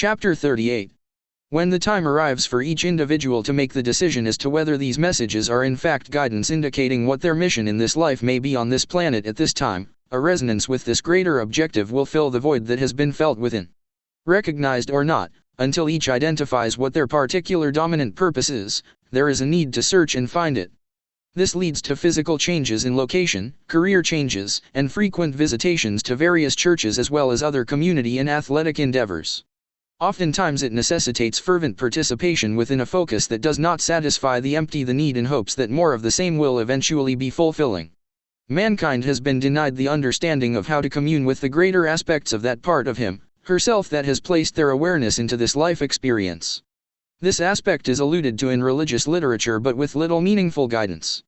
Chapter 38. When the time arrives for each individual to make the decision as to whether these messages are in fact guidance indicating what their mission in this life may be on this planet at this time, a resonance with this greater objective will fill the void that has been felt within. Recognized or not, until each identifies what their particular dominant purpose is, there is a need to search and find it. This leads to physical changes in location, career changes, and frequent visitations to various churches as well as other community and athletic endeavors. Oftentimes it necessitates fervent participation within a focus that does not satisfy the need in hopes that more of the same will eventually be fulfilling. Mankind has been denied the understanding of how to commune with the greater aspects of that part of him, herself that has placed their awareness into this life experience. This aspect is alluded to in religious literature but with little meaningful guidance.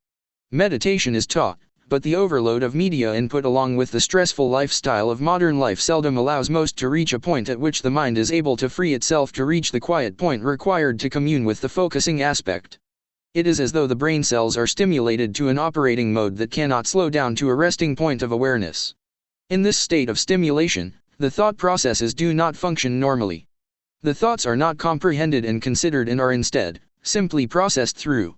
Meditation is taught, but the overload of media input along with the stressful lifestyle of modern life seldom allows most to reach a point at which the mind is able to free itself to reach the quiet point required to commune with the focusing aspect. It is as though the brain cells are stimulated to an operating mode that cannot slow down to a resting point of awareness. In this state of stimulation, the thought processes do not function normally. The thoughts are not comprehended and considered and are instead, simply processed through.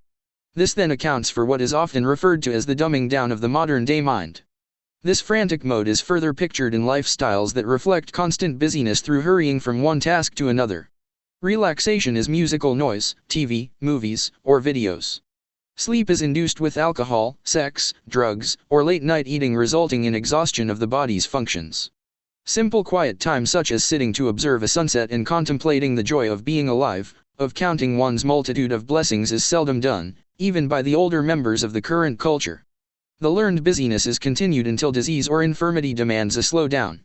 This then accounts for what is often referred to as the dumbing down of the modern-day mind. This frantic mode is further pictured in lifestyles that reflect constant busyness through hurrying from one task to another. Relaxation is musical noise, TV, movies, or videos. Sleep is induced with alcohol, sex, drugs, or late-night eating resulting in exhaustion of the body's functions. Simple quiet time such as sitting to observe a sunset and contemplating the joy of being alive, of counting one's multitude of blessings is seldom done, even by the older members of the current culture. The learned busyness is continued until disease or infirmity demands a slowdown.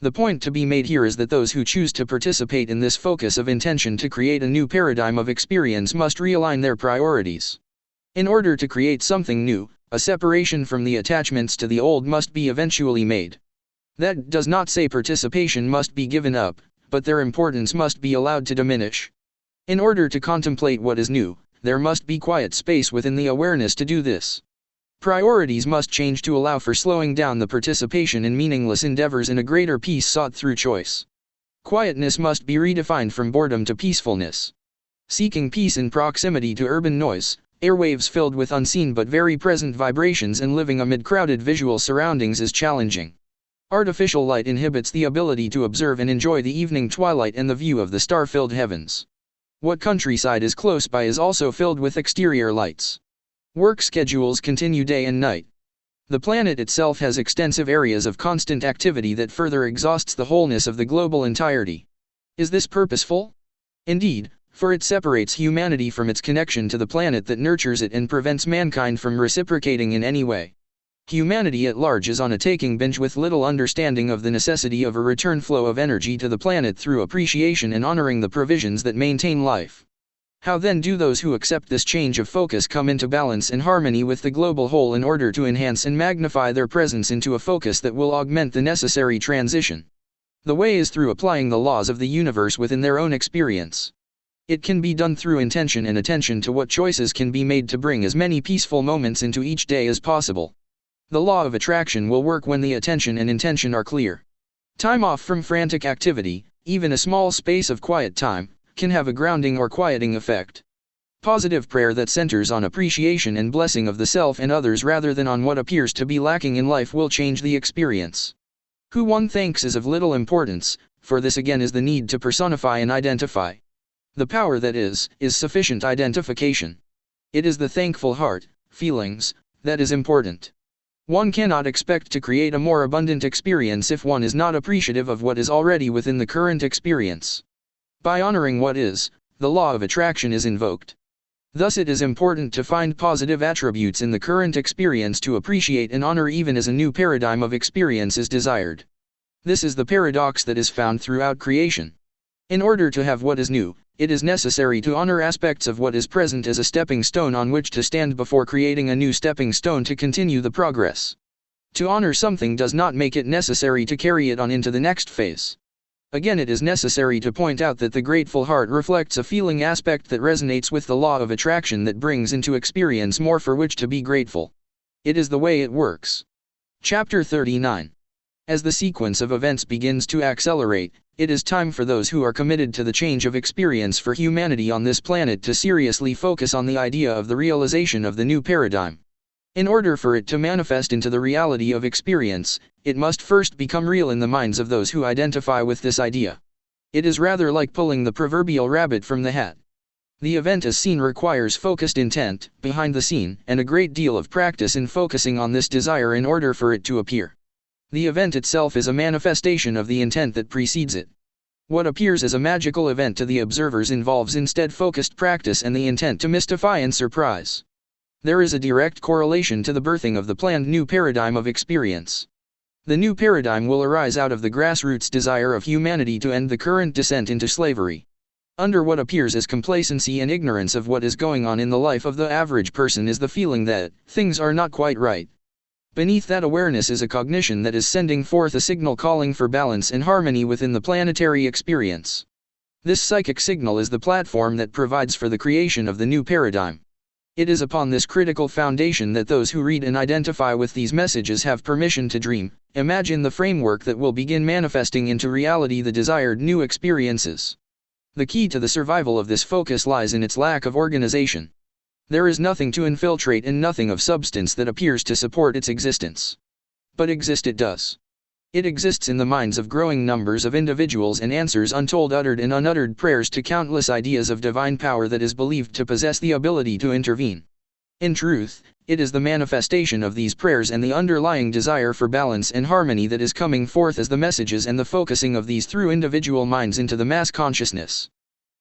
The point to be made here is that those who choose to participate in this focus of intention to create a new paradigm of experience must realign their priorities. In order to create something new, a separation from the attachments to the old must be eventually made. That does not say participation must be given up, but their importance must be allowed to diminish. In order to contemplate what is new, there must be quiet space within the awareness to do this. Priorities must change to allow for slowing down the participation in meaningless endeavors and a greater peace sought through choice. Quietness must be redefined from boredom to peacefulness. Seeking peace in proximity to urban noise, airwaves filled with unseen but very present vibrations and living amid crowded visual surroundings is challenging. Artificial light inhibits the ability to observe and enjoy the evening twilight and the view of the star-filled heavens. What countryside is close by is also filled with exterior lights. Work schedules continue day and night. The planet itself has extensive areas of constant activity that further exhausts the wholeness of the global entirety. Is this purposeful? Indeed, for it separates humanity from its connection to the planet that nurtures it and prevents mankind from reciprocating in any way. Humanity at large is on a taking binge with little understanding of the necessity of a return flow of energy to the planet through appreciation and honoring the provisions that maintain life. How then do those who accept this change of focus come into balance and harmony with the global whole in order to enhance and magnify their presence into a focus that will augment the necessary transition? The way is through applying the laws of the universe within their own experience. It can be done through intention and attention to what choices can be made to bring as many peaceful moments into each day as possible. The law of attraction will work when the attention and intention are clear. Time off from frantic activity, even a small space of quiet time, can have a grounding or quieting effect. Positive prayer that centers on appreciation and blessing of the self and others rather than on what appears to be lacking in life will change the experience. Who one thanks is of little importance, for this again is the need to personify and identify. The power that is sufficient identification. It is the thankful heart, feelings, that is important. One cannot expect to create a more abundant experience if one is not appreciative of what is already within the current experience. By honoring what is, the law of attraction is invoked. Thus it is important to find positive attributes in the current experience to appreciate and honor even as a new paradigm of experience is desired. This is the paradox that is found throughout creation. In order to have what is new, it is necessary to honor aspects of what is present as a stepping stone on which to stand before creating a new stepping stone to continue the progress. To honor something does not make it necessary to carry it on into the next phase. Again, it is necessary to point out that the grateful heart reflects a feeling aspect that resonates with the law of attraction that brings into experience more for which to be grateful. It is the way it works. Chapter 39. As the sequence of events begins to accelerate, it is time for those who are committed to the change of experience for humanity on this planet to seriously focus on the idea of the realization of the new paradigm. In order for it to manifest into the reality of experience, it must first become real in the minds of those who identify with this idea. It is rather like pulling the proverbial rabbit from the hat. The event as seen requires focused intent behind the scene and a great deal of practice in focusing on this desire in order for it to appear. The event itself is a manifestation of the intent that precedes it. What appears as a magical event to the observers involves instead focused practice and the intent to mystify and surprise. There is a direct correlation to the birthing of the planned new paradigm of experience. The new paradigm will arise out of the grassroots desire of humanity to end the current descent into slavery. Under what appears as complacency and ignorance of what is going on in the life of the average person is the feeling that things are not quite right. Beneath that awareness is a cognition that is sending forth a signal calling for balance and harmony within the planetary experience. This psychic signal is the platform that provides for the creation of the new paradigm. It is upon this critical foundation that those who read and identify with these messages have permission to dream, imagine the framework that will begin manifesting into reality the desired new experiences. The key to the survival of this focus lies in its lack of organization. There is nothing to infiltrate and nothing of substance that appears to support its existence. But exist it does. It exists in the minds of growing numbers of individuals and answers untold uttered and unuttered prayers to countless ideas of divine power that is believed to possess the ability to intervene. In truth, it is the manifestation of these prayers and the underlying desire for balance and harmony that is coming forth as the messages and the focusing of these through individual minds into the mass consciousness.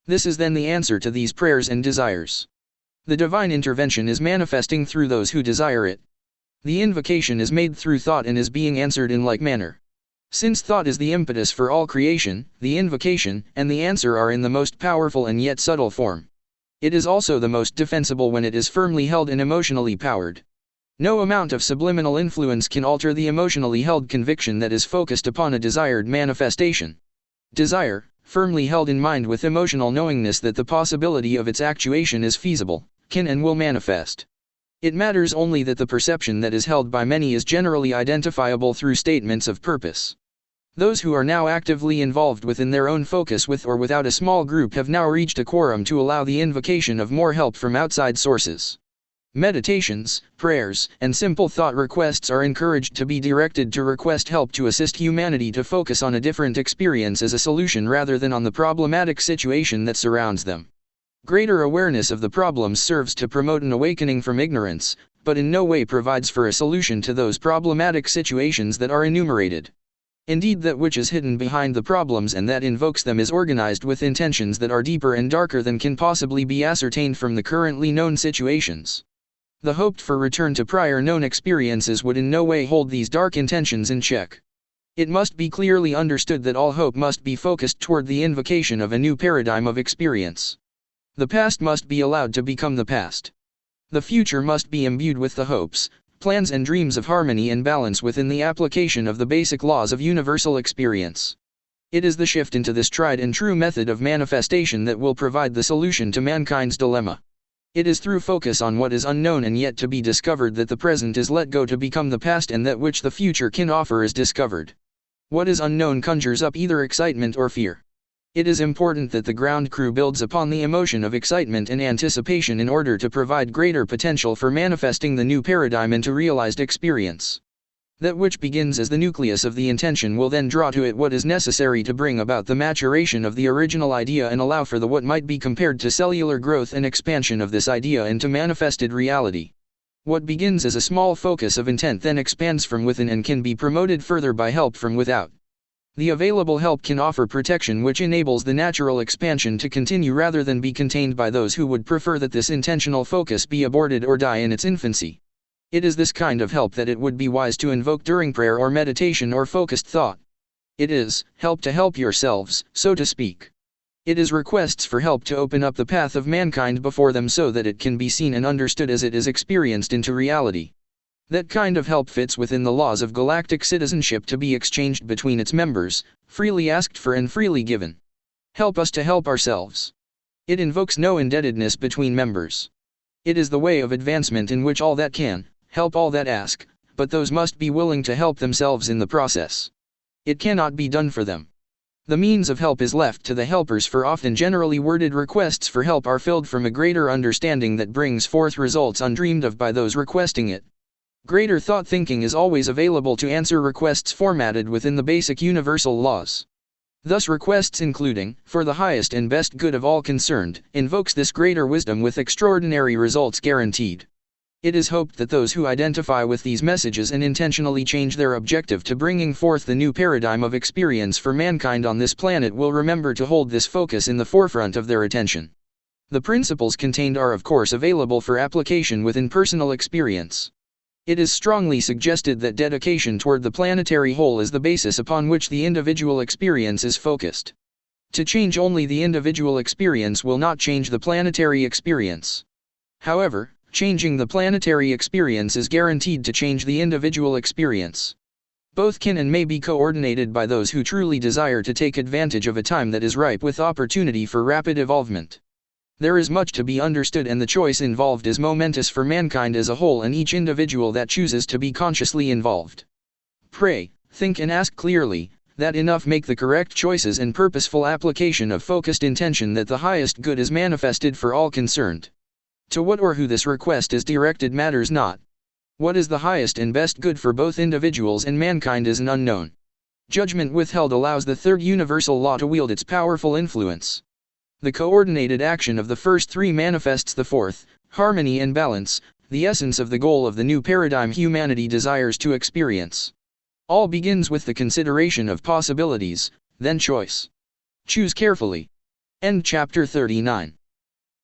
This is then the answer to these prayers and desires. The divine intervention is manifesting through those who desire it. The invocation is made through thought and is being answered in like manner. Since thought is the impetus for all creation, the invocation and the answer are in the most powerful and yet subtle form. It is also the most defensible when it is firmly held and emotionally powered. No amount of subliminal influence can alter the emotionally held conviction that is focused upon a desired manifestation. Desire, firmly held in mind with emotional knowingness that the possibility of its actuation is feasible, can and will manifest. It matters only that the perception that is held by many is generally identifiable through statements of purpose. Those who are now actively involved within their own focus with or without a small group have now reached a quorum to allow the invocation of more help from outside sources. Meditations, prayers, and simple thought requests are encouraged to be directed to request help to assist humanity to focus on a different experience as a solution rather than on the problematic situation that surrounds them. Greater awareness of the problems serves to promote an awakening from ignorance, but in no way provides for a solution to those problematic situations that are enumerated. Indeed, that which is hidden behind the problems and that invokes them is organized with intentions that are deeper and darker than can possibly be ascertained from the currently known situations. The hoped for return to prior known experiences would in no way hold these dark intentions in check. It must be clearly understood that all hope must be focused toward the invocation of a new paradigm of experience. The past must be allowed to become the past. The future must be imbued with the hopes, plans and dreams of harmony and balance within the application of the basic laws of universal experience. It is the shift into this tried and true method of manifestation that will provide the solution to mankind's dilemma. It is through focus on what is unknown and yet to be discovered that the present is let go to become the past and that which the future can offer is discovered. What is unknown conjures up either excitement or fear. It is important that the ground crew builds upon the emotion of excitement and anticipation in order to provide greater potential for manifesting the new paradigm into realized experience. That which begins as the nucleus of the intention will then draw to it what is necessary to bring about the maturation of the original idea and allow for the what might be compared to cellular growth and expansion of this idea into manifested reality. What begins as a small focus of intent then expands from within and can be promoted further by help from without. The available help can offer protection which enables the natural expansion to continue rather than be contained by those who would prefer that this intentional focus be aborted or die in its infancy. It is this kind of help that it would be wise to invoke during prayer or meditation or focused thought. It is help to help yourselves, so to speak. It is requests for help to open up the path of mankind before them so that it can be seen and understood as it is experienced into reality. That kind of help fits within the laws of galactic citizenship to be exchanged between its members, freely asked for and freely given. Help us to help ourselves. It invokes no indebtedness between members. It is the way of advancement in which all that can, help all that ask, but those must be willing to help themselves in the process. It cannot be done for them. The means of help is left to the helpers, for often generally worded requests for help are filled from a greater understanding that brings forth results undreamed of by those requesting it. Greater thought thinking is always available to answer requests formatted within the basic universal laws. Thus requests including, for the highest and best good of all concerned, invokes this greater wisdom with extraordinary results guaranteed. It is hoped that those who identify with these messages and intentionally change their objective to bringing forth the new paradigm of experience for mankind on this planet will remember to hold this focus in the forefront of their attention. The principles contained are of course available for application within personal experience. It is strongly suggested that dedication toward the planetary whole is the basis upon which the individual experience is focused. To change only the individual experience will not change the planetary experience. However, changing the planetary experience is guaranteed to change the individual experience. Both can and may be coordinated by those who truly desire to take advantage of a time that is ripe with opportunity for rapid evolvement. There is much to be understood, and the choice involved is momentous for mankind as a whole and each individual that chooses to be consciously involved. Pray, think and ask clearly, that enough make the correct choices and purposeful application of focused intention that the highest good is manifested for all concerned. To what or who this request is directed matters not. What is the highest and best good for both individuals and mankind is an unknown. Judgment withheld allows the third universal law to wield its powerful influence. The coordinated action of the first three manifests the fourth, harmony and balance, the essence of the goal of the new paradigm humanity desires to experience. All begins with the consideration of possibilities, then choice. Choose carefully. End chapter 39.